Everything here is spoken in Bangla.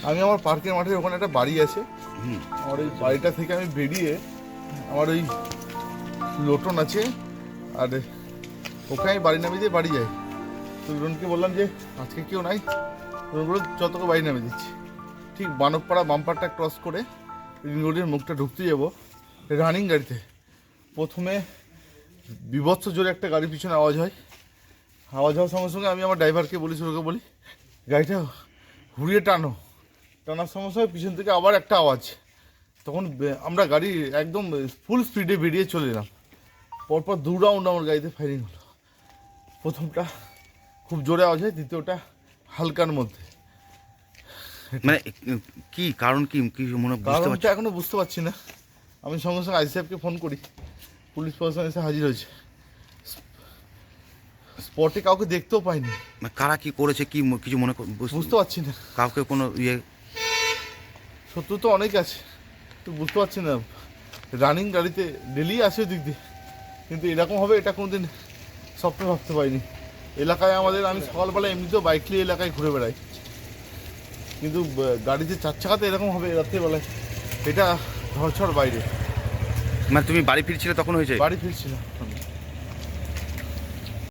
আমি আমার পার্কের মাঠের ওখানে একটা বাড়ি আছে। আমার ওই বাড়িটা থেকে আমি বেরিয়ে আমার ওই লোটন আছে, আর ওখানে আমি বাড়ি নামিয়ে দিয়ে বাড়ি যাই। তো রনকে বললাম যে আজকে কেউ নাই, রনগুলো যতকে বাড়ি নামিয়ে দিচ্ছি। ঠিক বানকপাড়া বাম্পারটা ক্রস করে রিং রোডের মুখটা ঢুকতে যাবো রানিং গাড়িতে। প্রথমে বিভৎস জোরে একটা গাড়ির পিছনে আওয়াজ হয়। আওয়াজ হওয়ার সঙ্গে সঙ্গে আমি আমার ড্রাইভারকে বলি, শুরুকে বলি গাড়িটা ঘুরিয়ে টানার সঙ্গে সঙ্গে পিছন থেকে আবার একটা আওয়াজ। তখন আমরা গাড়ি একদম ফুল স্পিডে বেরিয়ে চলে এলাম। পরপর 2 রাউন্ড আমার গাড়িতে ফায়ারিং হলো। প্রথমটা খুব জোরে আওয়াজ হয়, দ্বিতীয়টা হালকার মধ্যে। মানে কি কারণ, কি কি মনে বুঝতে পারছি কারণটা এখনো বুঝতে পারছি না। আমি সঙ্গে সঙ্গে আইসি সাহেবকে ফোন করি, পুলিশ প্রশাসন এসে হাজির হয়েছে। স্পটে কাউকে দেখতেও পাইনি। মানে কারা কি করেছে কি কিছু মনে বুঝতে পারছি না। কাউকে কোনো শত্রু তো অনেক আছে, তো বুঝতে পারছি না। রানিং গাড়িতে ডেলি আসে দিক দিয়ে, কিন্তু এরকম হবে এটা কোনোদিন স্বপ্নে ভাবতে পারিনি। এলাকায় আমাদের, আমি সকালবেলা এমনিতেও বাইক নিয়ে এলাকায় ঘুরে বেড়াই, কিন্তু গাড়িতে 4 চাকাতে এরকম হবে রাত্রিবেলায়, এটা ধরছড় বাইরে। মানে তুমি বাড়ি ফিরছিলে তখন হয়েছে? বাড়ি ফিরছিলাম।